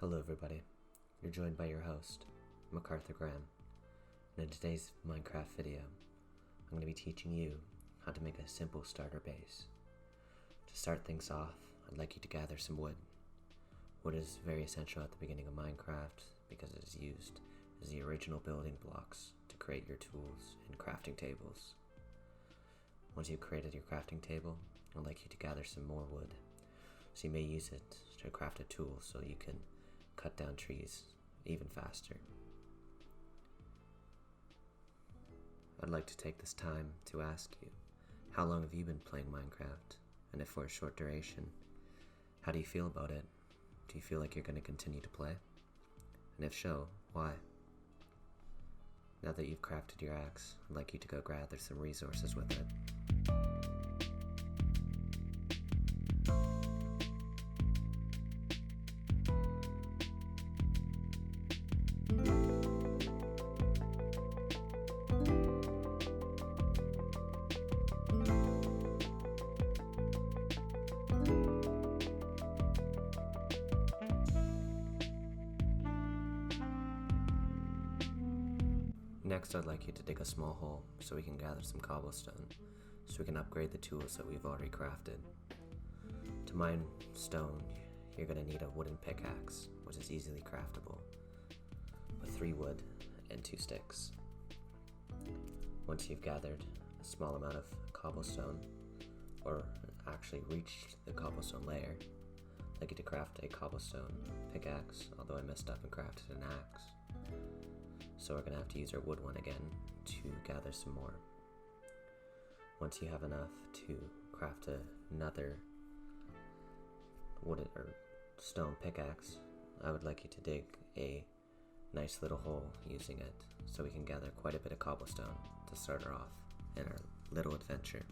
Hello everybody, you're joined by your host, MacArthur Graham, and in today's Minecraft video, I'm going to be teaching you how to make a simple starter base. To start things off, I'd like you to gather some wood. Wood is very essential at the beginning of Minecraft because it is used as the original building blocks to create your tools and crafting tables. Once you've created your crafting table, I'd like you to gather some more wood, so you may use it to craft a tool so you can cut down trees even faster. I'd like to take this time to ask you, how long have you been playing Minecraft? And if for a short duration, how do you feel about it? Do you feel like you're going to continue to play? And if so, why? Now that you've crafted your axe, I'd like you to go gather some resources with it. Next, I'd like you to dig a small hole so we can gather some cobblestone, so we can upgrade the tools that we've already crafted. To mine stone, you're going to need a wooden pickaxe, which is easily craftable, with 3 wood and 2 sticks. Once you've gathered a small amount of cobblestone, or actually reached the cobblestone layer, I'd like you to craft a cobblestone pickaxe, although I messed up and crafted an axe. So we're going to have to use our wood one again to gather some more. Once you have enough to craft another wooden or stone pickaxe, I would like you to dig a nice little hole using it so we can gather quite a bit of cobblestone to start her off in our little adventure.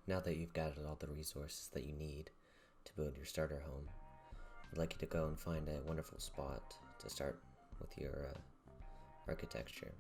Now that you've gathered all the resources that you need to build your starter home, I'd like you to go and find a wonderful spot to start with your architecture.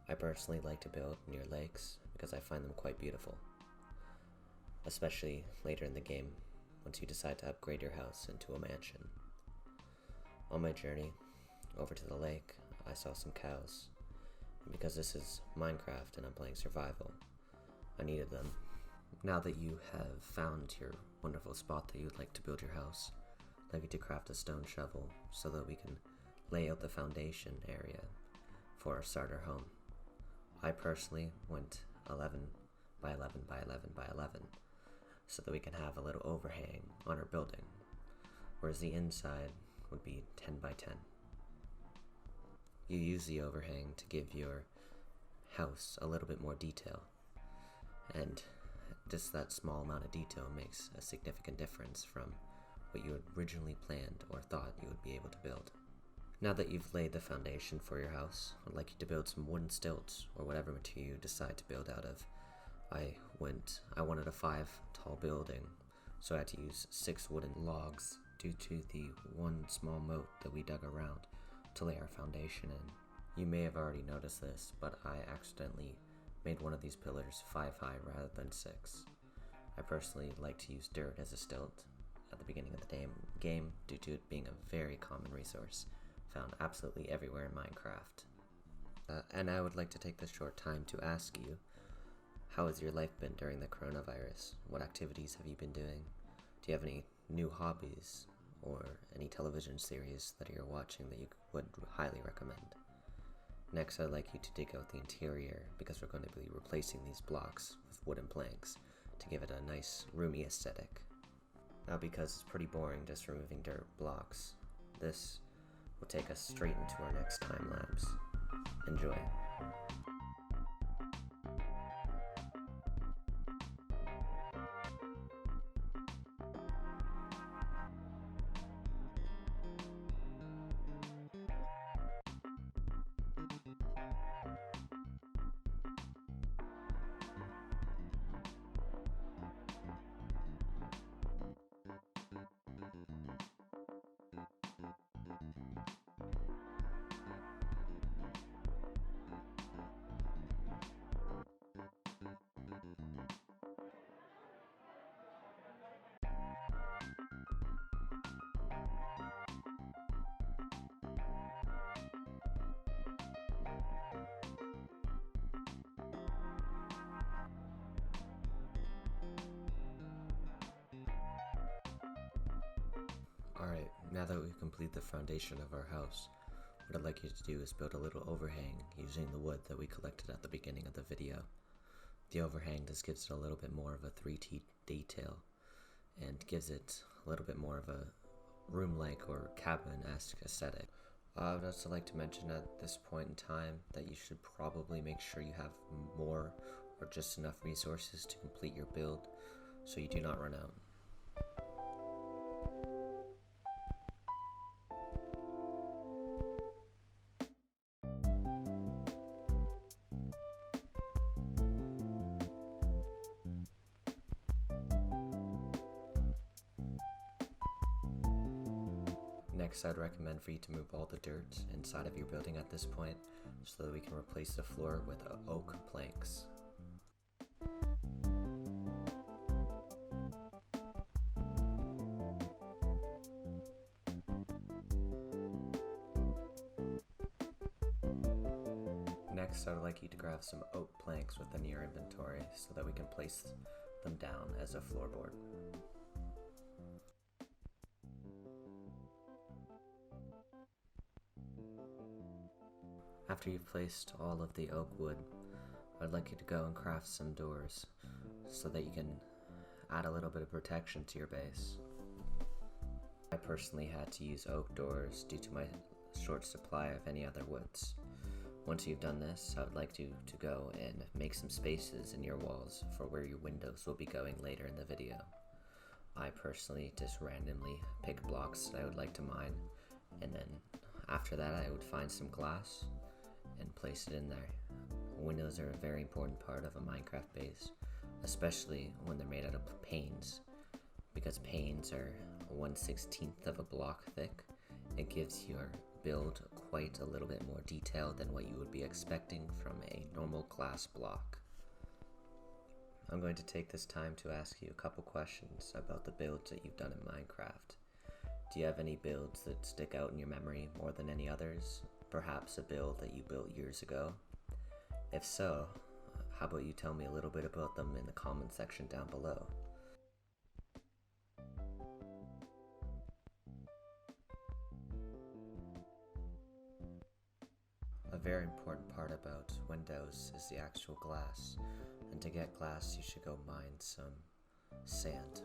I personally like to build near lakes because I find them quite beautiful, especially later in the game once you decide to upgrade your house into a mansion. On my journey over to the lake, I saw some cows, and because this is Minecraft and I'm playing survival, I needed them. Now that you have found your wonderful spot that you'd like to build your house, I'd like you to craft a stone shovel so that we can lay out the foundation area for our starter home. I personally went 11 by 11 by 11 by 11 so that we can have a little overhang on our building, whereas the inside would be 10 by 10. You use the overhang to give your house a little bit more detail, and just that small amount of detail makes a significant difference from what you had originally planned or thought you would be able to build. Now that you've laid the foundation for your house, I'd like you to build some wooden stilts or whatever material you decide to build out of. I wanted a 5 tall building, so I had to use 6 wooden logs due to the one small moat that we dug around to lay our foundation in. You may have already noticed this, but I accidentally made one of these pillars 5 high rather than 6. I personally like to use dirt as a stilt at the beginning of the game due to it being a very common resource found absolutely everywhere in Minecraft. And I would like to take this short time to ask you, how has your life been during the coronavirus? What activities have you been doing? Do you have any new hobbies or any television series that you're watching that you would highly recommend. Next, I'd like you to dig out the interior because we're going to be replacing these blocks with wooden planks to give it a nice roomy aesthetic. Now, because it's pretty boring just removing dirt blocks, this will take us straight into our next time lapse. Enjoy. Alright, now that we've completed the foundation of our house, what I'd like you to do is build a little overhang using the wood that we collected at the beginning of the video. The overhang just gives it a little bit more of a 3D detail and gives it a little bit more of a room-like or cabin-esque aesthetic. I would also like to mention at this point in time that you should probably make sure you have more or just enough resources to complete your build so you do not run out. Next, I'd recommend for you to move all the dirt inside of your building at this point so that we can replace the floor with oak planks. Next, I would like you to grab some oak planks within your inventory so that we can place them down as a floorboard. After you've placed all of the oak wood, I'd like you to go and craft some doors so that you can add a little bit of protection to your base. I personally had to use oak doors due to my short supply of any other woods. Once you've done this, I would like you to go and make some spaces in your walls for where your windows will be going later in the video. I personally just randomly pick blocks that I would like to mine, and then after that I would find some glass and place it in there. Windows are a very important part of a Minecraft base, especially when they're made out of panes, because panes are 1/16 of a block thick. It gives your build quite a little bit more detail than what you would be expecting from a normal glass block. I'm going to take this time to ask you a couple questions about the builds that you've done in Minecraft. Do you have any builds that stick out in your memory more than any others? Perhaps a build that you built years ago? If so, how about you tell me a little bit about them in the comment section down below. A very important part about windows is the actual glass, and to get glass you should go mine some sand.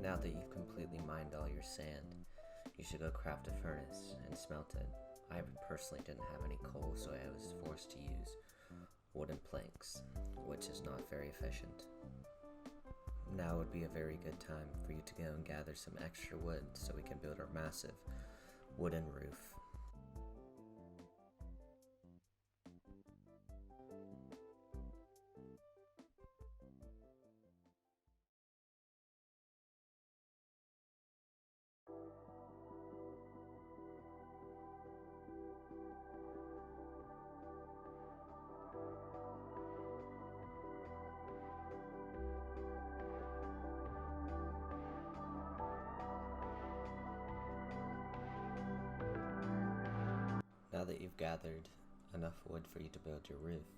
Now that you've completely mined all your sand, you should go craft a furnace and smelt it. I personally didn't have any coal, so I was forced to use wooden planks, which is not very efficient. Now would be a very good time for you to go and gather some extra wood so we can build our massive wooden roof. Now that you've gathered enough wood for you to build your roof,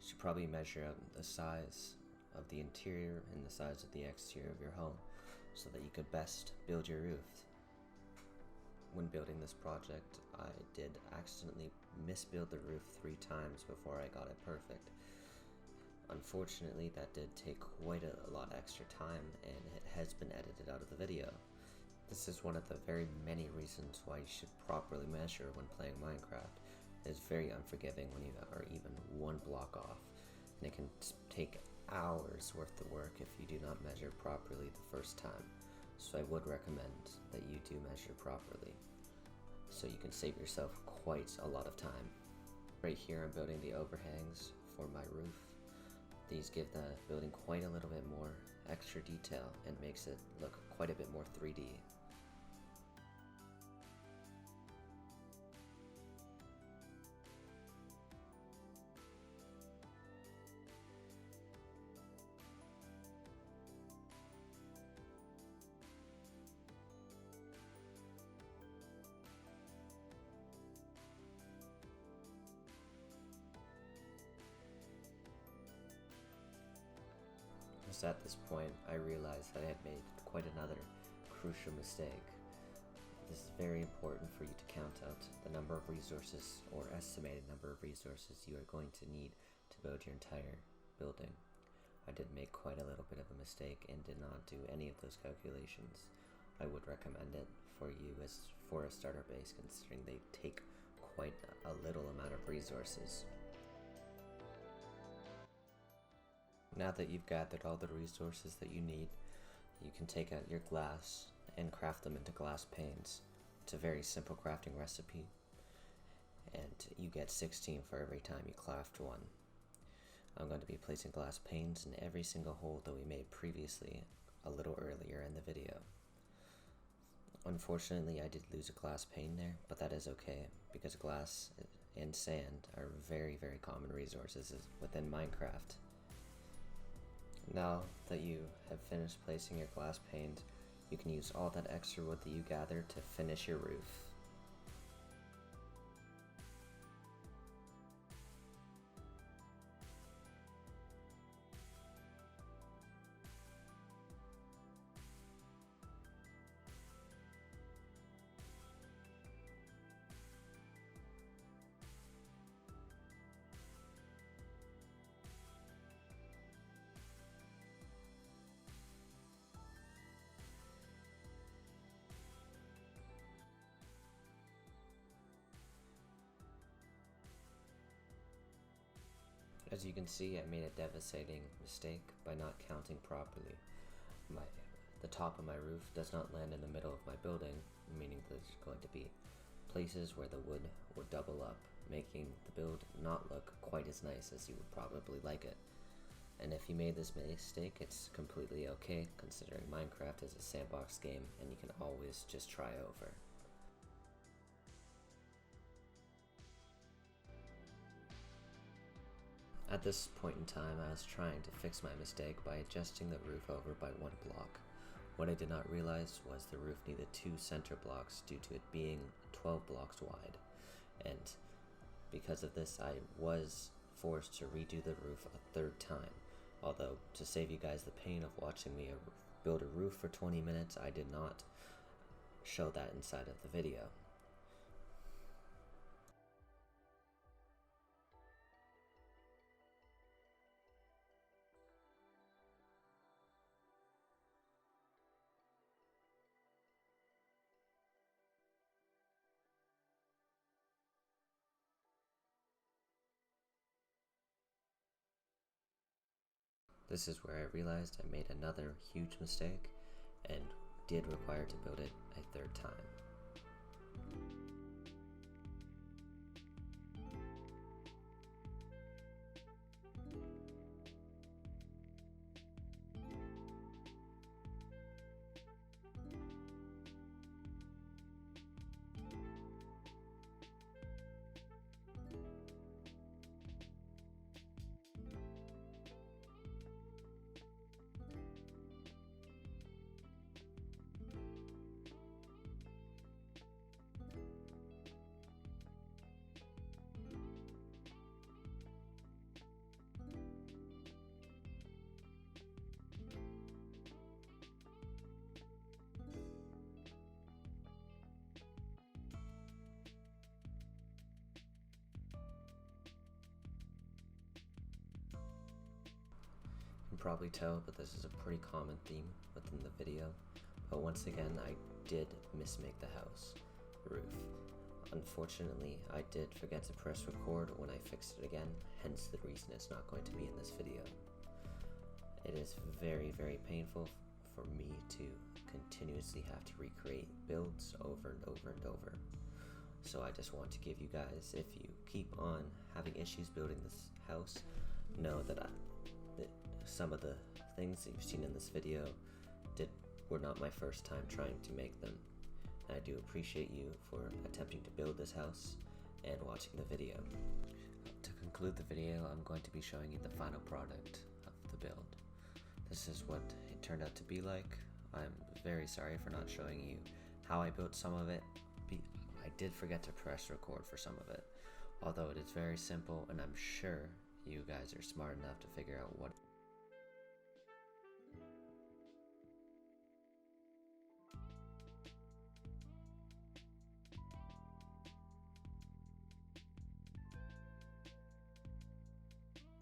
you should probably measure out the size of the interior and the size of the exterior of your home so that you could best build your roof. When building this project, I did accidentally misbuild the roof 3 times before I got it perfect. Unfortunately, that did take quite a lot extra time, and it has been edited out of the video. This is one of the very many reasons why you should properly measure when playing Minecraft. It is very unforgiving when you are even 1 block off, and it can take hours worth of work if you do not measure properly the first time. So I would recommend that you do measure properly, so you can save yourself quite a lot of time. Right here I'm building the overhangs for my roof. These give the building quite a little bit more extra detail and makes it look quite a bit more 3D. Just at this point, I realized that I had made quite another crucial mistake. This is very important for you to count out the number of resources or estimated number of resources you are going to need to build your entire building. I did make quite a little bit of a mistake and did not do any of those calculations. I would recommend it for you as for a starter base, considering they take quite a little amount of resources. Now that you've gathered all the resources that you need, you can take out your glass and craft them into glass panes. It's a very simple crafting recipe, and you get 16 for every time you craft one. I'm going to be placing glass panes in every single hole that we made previously a little earlier in the video. Unfortunately, I did lose a glass pane there, but that is okay, because glass and sand are very common resources within Minecraft. Now that you have finished placing your glass panes, you can use all that extra wood that you gathered to finish your roof. As you can see, I made a devastating mistake by not counting properly. The top of my roof does not land in the middle of my building, meaning there's going to be places where the wood will double up, making the build not look quite as nice as you would probably like it. And if you made this mistake, it's completely okay, considering Minecraft is a sandbox game and you can always just try over. At this point in time, I was trying to fix my mistake by adjusting the roof over by 1 block. What I did not realize was the roof needed 2 center blocks due to it being 12 blocks wide. And because of this, I was forced to redo the roof a 3rd time. Although, to save you guys the pain of watching me build a roof for 20 minutes, I did not show that inside of the video. This is where I realized I made another huge mistake and did require to build it a 3rd time. probably tell, but this is a pretty common theme within the video. But once again, I did mismake the house roof. Unfortunately, I did forget to press record when I fixed it again, hence the reason it's not going to be in this video. It is very, very painful for me to continuously have to recreate builds over and over and over. So I just want to give you guys, if you keep on having issues building this house, know that some of the things that you've seen in this video were not my first time trying to make them. I do appreciate you for attempting to build this house and watching the video. To conclude the video, I'm going to be showing you the final product of the build. This is what it turned out to be like. I'm very sorry for not showing you how I built some of it. I did forget to press record for some of it, although it is very simple, and I'm sure you guys are smart enough to figure out what